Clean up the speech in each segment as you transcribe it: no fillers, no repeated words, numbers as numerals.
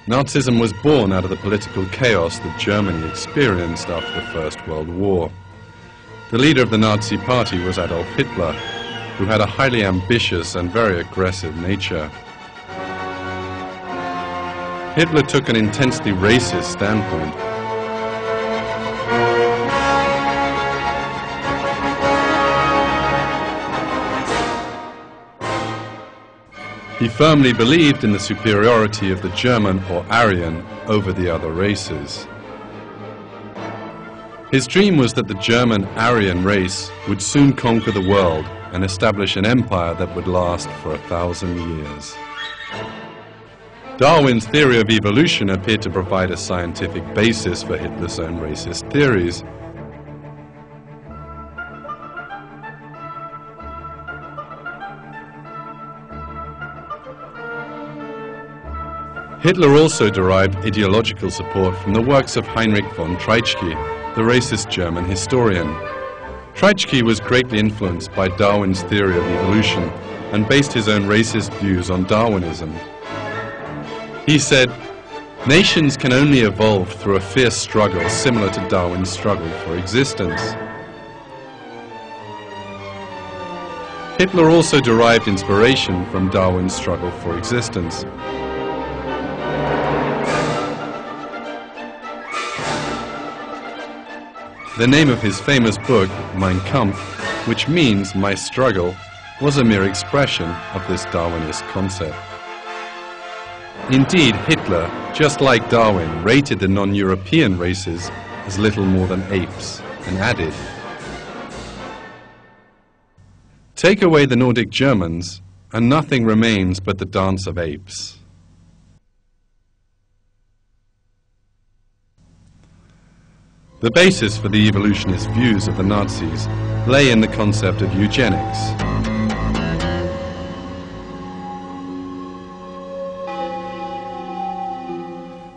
Nazism was born out of the political chaos that Germany experienced after the First World War. The leader of the Nazi Party was Adolf Hitler, who had a highly ambitious and very aggressive nature. Hitler took an intensely racist standpoint. He firmly believed in the superiority of the German or Aryan over the other races. His dream was that the German Aryan race would soon conquer the world and establish an empire that would last for 1,000 years. Darwin's theory of evolution appeared to provide a scientific basis for Hitler's own racist theories. Hitler also derived ideological support from the works of Heinrich von Treitschke, the racist German historian. Treitschke was greatly influenced by Darwin's theory of evolution and based his own racist views on Darwinism. He said, "Nations can only evolve through a fierce struggle similar to Darwin's struggle for existence." Hitler also derived inspiration from Darwin's struggle for existence. The name of his famous book, Mein Kampf, which means My Struggle, was a mere expression of this Darwinist concept. Indeed, Hitler, just like Darwin, rated the non-European races as little more than apes, and added, "Take away the Nordic Germans, and nothing remains but the dance of apes." The basis for the evolutionist views of the Nazis lay in the concept of eugenics.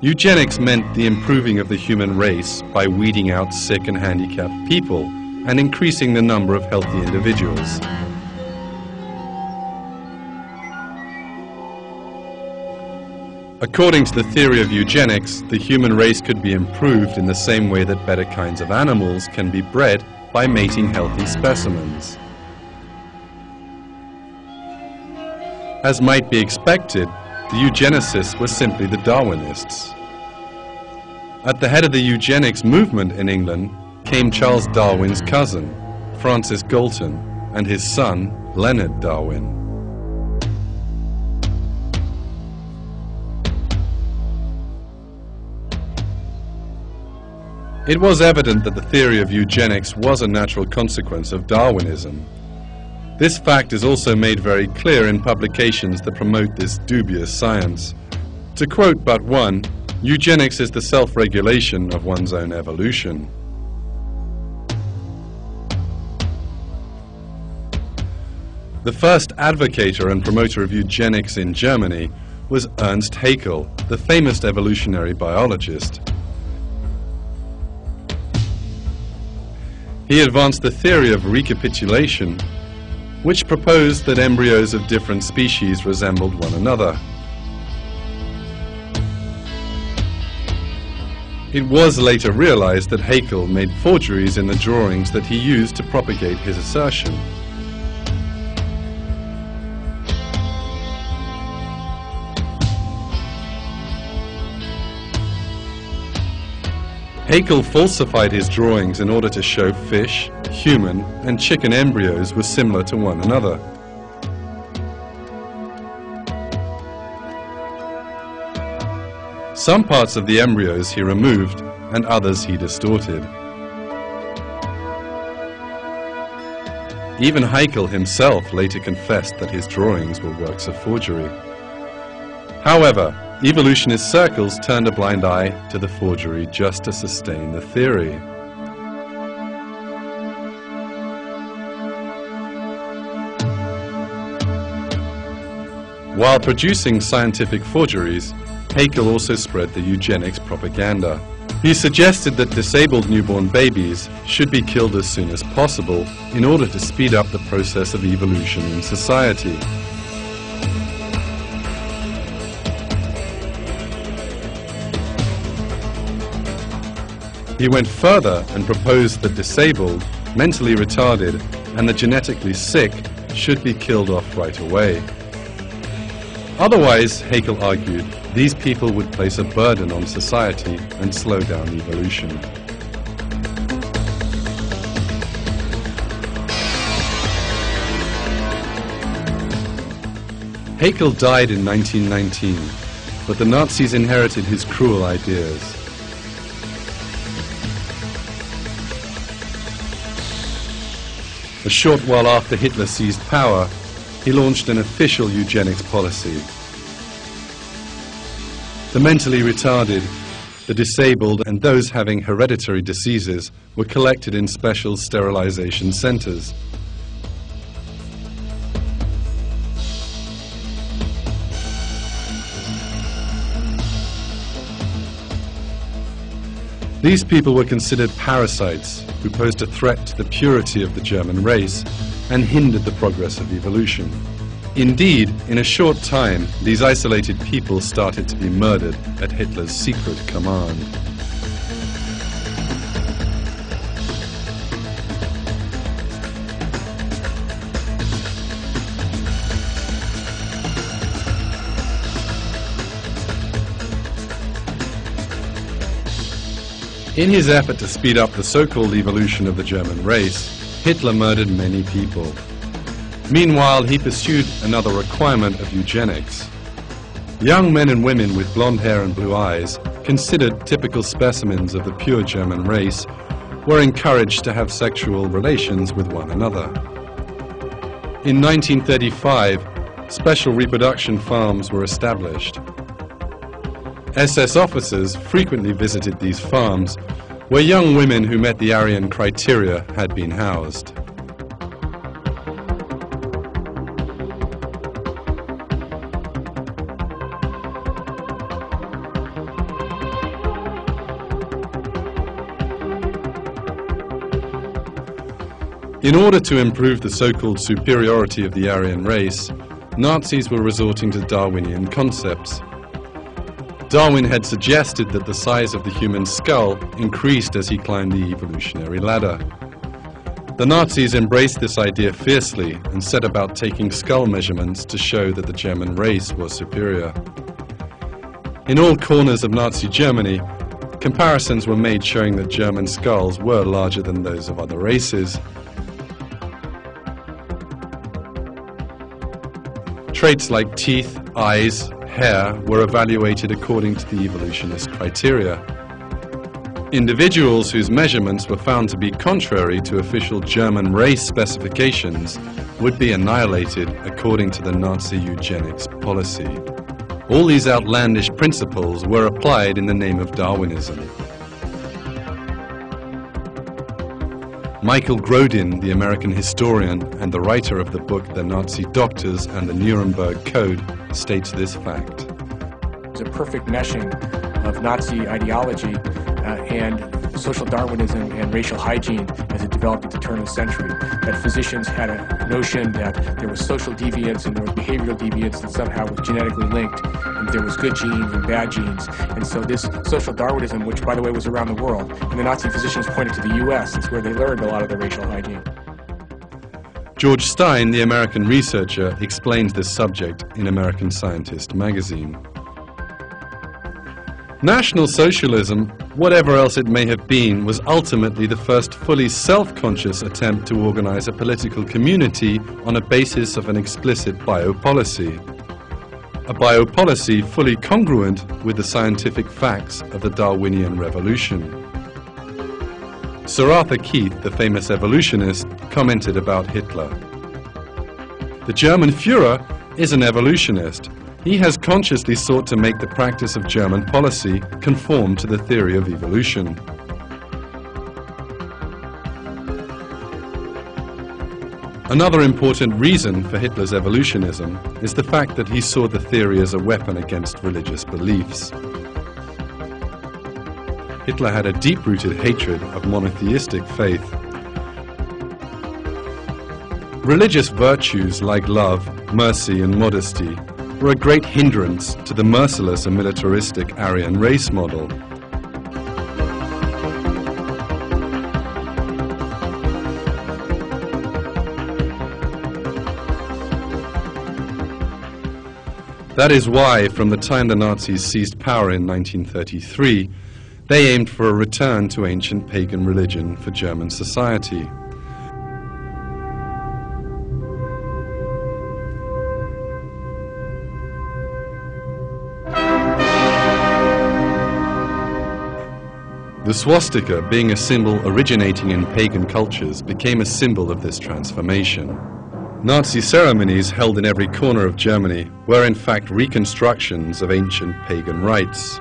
Eugenics meant the improving of the human race by weeding out sick and handicapped people and increasing the number of healthy individuals. According to the theory of eugenics, the human race could be improved in the same way that better kinds of animals can be bred by mating healthy specimens. As might be expected, the eugenicists were simply the Darwinists. At the head of the eugenics movement in England came Charles Darwin's cousin, Francis Galton, and his son, Leonard Darwin. It was evident that the theory of eugenics was a natural consequence of Darwinism. This fact is also made very clear in publications that promote this dubious science. To quote but one, eugenics is the self-regulation of one's own evolution. The first advocator and promoter of eugenics in Germany was Ernst Haeckel, the famous evolutionary biologist. He advanced the theory of recapitulation, which proposed that embryos of different species resembled one another. It was later realized that Haeckel made forgeries in the drawings that he used to propagate his assertion. Haeckel falsified his drawings in order to show fish, human, and chicken embryos were similar to one another. Some parts of the embryos he removed, and others he distorted. Even Haeckel himself later confessed that his drawings were works of forgery. However, evolutionist circles turned a blind eye to the forgery just to sustain the theory. While producing scientific forgeries, Haeckel also spread the eugenics propaganda. He suggested that disabled newborn babies should be killed as soon as possible in order to speed up the process of evolution in society. He went further and proposed that disabled, mentally retarded, and the genetically sick should be killed off right away. Otherwise, Haeckel argued, these people would place a burden on society and slow down evolution. Haeckel died in 1919, but the Nazis inherited his cruel ideas. A short while after Hitler seized power, he launched an official eugenics policy. The mentally retarded, the disabled, and those having hereditary diseases were collected in special sterilization centers. These people were considered parasites who posed a threat to the purity of the German race and hindered the progress of evolution. Indeed, in a short time, these isolated people started to be murdered at Hitler's secret command. In his effort to speed up the so-called evolution of the German race, Hitler murdered many people. Meanwhile, he pursued another requirement of eugenics. Young men and women with blonde hair and blue eyes, considered typical specimens of the pure German race, were encouraged to have sexual relations with one another. In 1935, special reproduction farms were established. SS officers frequently visited these farms, where young women who met the Aryan criteria had been housed. In order to improve the so-called superiority of the Aryan race, Nazis were resorting to Darwinian concepts. Darwin had suggested that the size of the human skull increased as he climbed the evolutionary ladder. The Nazis embraced this idea fiercely and set about taking skull measurements to show that the German race was superior. In all corners of Nazi Germany, comparisons were made showing that German skulls were larger than those of other races. Traits like teeth, eyes, hair were evaluated according to the evolutionist criteria. Individuals whose measurements were found to be contrary to official German race specifications would be annihilated according to the Nazi eugenics policy. All these outlandish principles were applied in the name of Darwinism. Michael Grodin, the American historian and the writer of the book The Nazi Doctors and the Nuremberg Code, states this fact. It's a perfect meshing of Nazi ideology and social Darwinism and racial hygiene as it developed at the turn of the century. That physicians had a notion that there was social deviance and there was behavioral deviance that somehow was genetically linked, and there was good genes and bad genes. And so this social Darwinism, which by the way was around the world, and the Nazi physicians pointed to the US, that's where they learned a lot of the racial hygiene. George Stein, the American researcher, explains this subject in American Scientist magazine. National Socialism, whatever else it may have been, was ultimately the first fully self-conscious attempt to organize a political community on a basis of an explicit biopolicy. A biopolicy fully congruent with the scientific facts of the Darwinian revolution. Sir Arthur Keith, the famous evolutionist, commented about Hitler. The German Führer is an evolutionist. He has consciously sought to make the practice of German policy conform to the theory of evolution. Another important reason for Hitler's evolutionism is the fact that he saw the theory as a weapon against religious beliefs. Hitler had a deep-rooted hatred of monotheistic faith. Religious virtues like love, mercy and modesty were a great hindrance to the merciless and militaristic Aryan race model. That is why, from the time the Nazis seized power in 1933, they aimed for a return to ancient pagan religion for German society. The swastika, being a symbol originating in pagan cultures, became a symbol of this transformation. Nazi ceremonies held in every corner of Germany were in fact reconstructions of ancient pagan rites.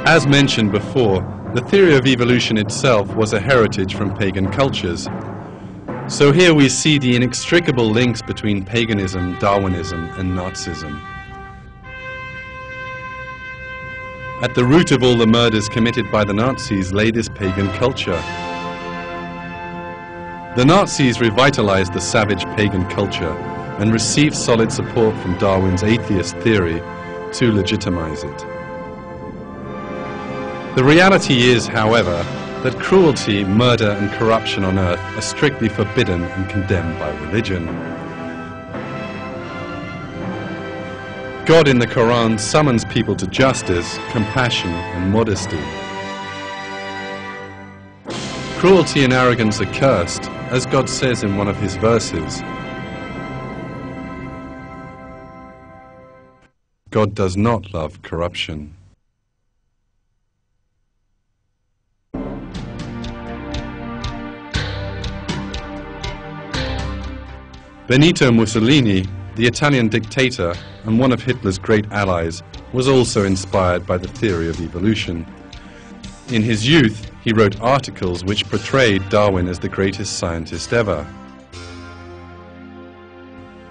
As mentioned before, the theory of evolution itself was a heritage from pagan cultures. So here we see the inextricable links between paganism, Darwinism, and Nazism. At the root of all the murders committed by the Nazis lay this pagan culture. The Nazis revitalized the savage pagan culture and received solid support from Darwin's atheist theory to legitimize it. The reality is, however, that cruelty, murder and corruption on earth are strictly forbidden and condemned by religion. God in the Quran summons people to justice, compassion and modesty. Cruelty and arrogance are cursed, as God says in one of his verses. God does not love corruption. Benito Mussolini, the Italian dictator and one of Hitler's great allies, was also inspired by the theory of evolution. In his youth, he wrote articles which portrayed Darwin as the greatest scientist ever.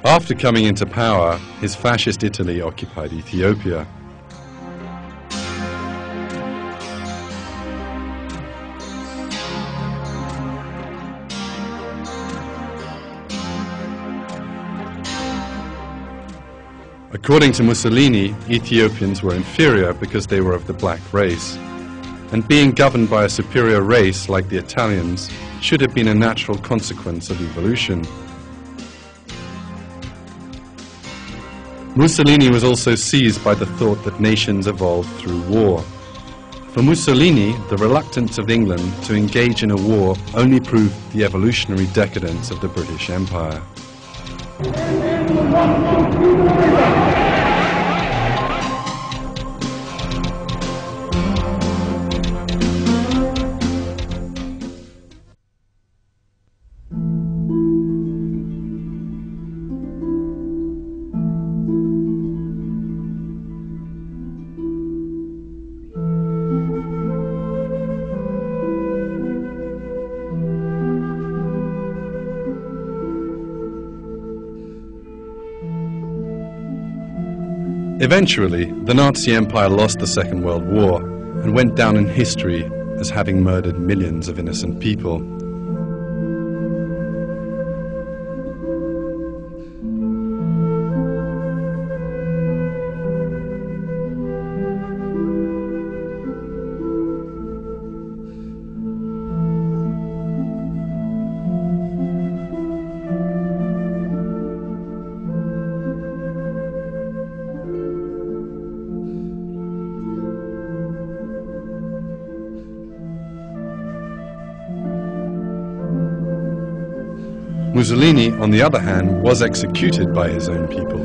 After coming into power, his fascist Italy occupied Ethiopia. According to Mussolini, Ethiopians were inferior because they were of the black race, and being governed by a superior race like the Italians should have been a natural consequence of evolution. Mussolini was also seized by the thought that nations evolved through war. For Mussolini, the reluctance of England to engage in a war only proved the evolutionary decadence of the British Empire. Eventually, the Nazi Empire lost the Second World War and went down in history as having murdered millions of innocent people. Mussolini, on the other hand, was executed by his own people.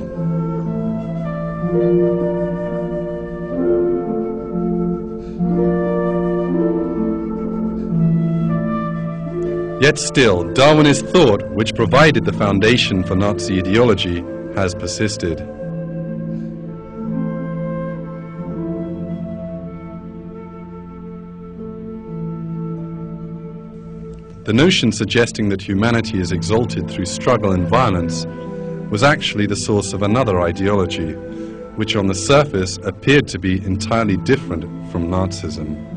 Yet still, Darwinist thought, which provided the foundation for Nazi ideology, has persisted. The notion suggesting that humanity is exalted through struggle and violence was actually the source of another ideology, which on the surface appeared to be entirely different from Nazism.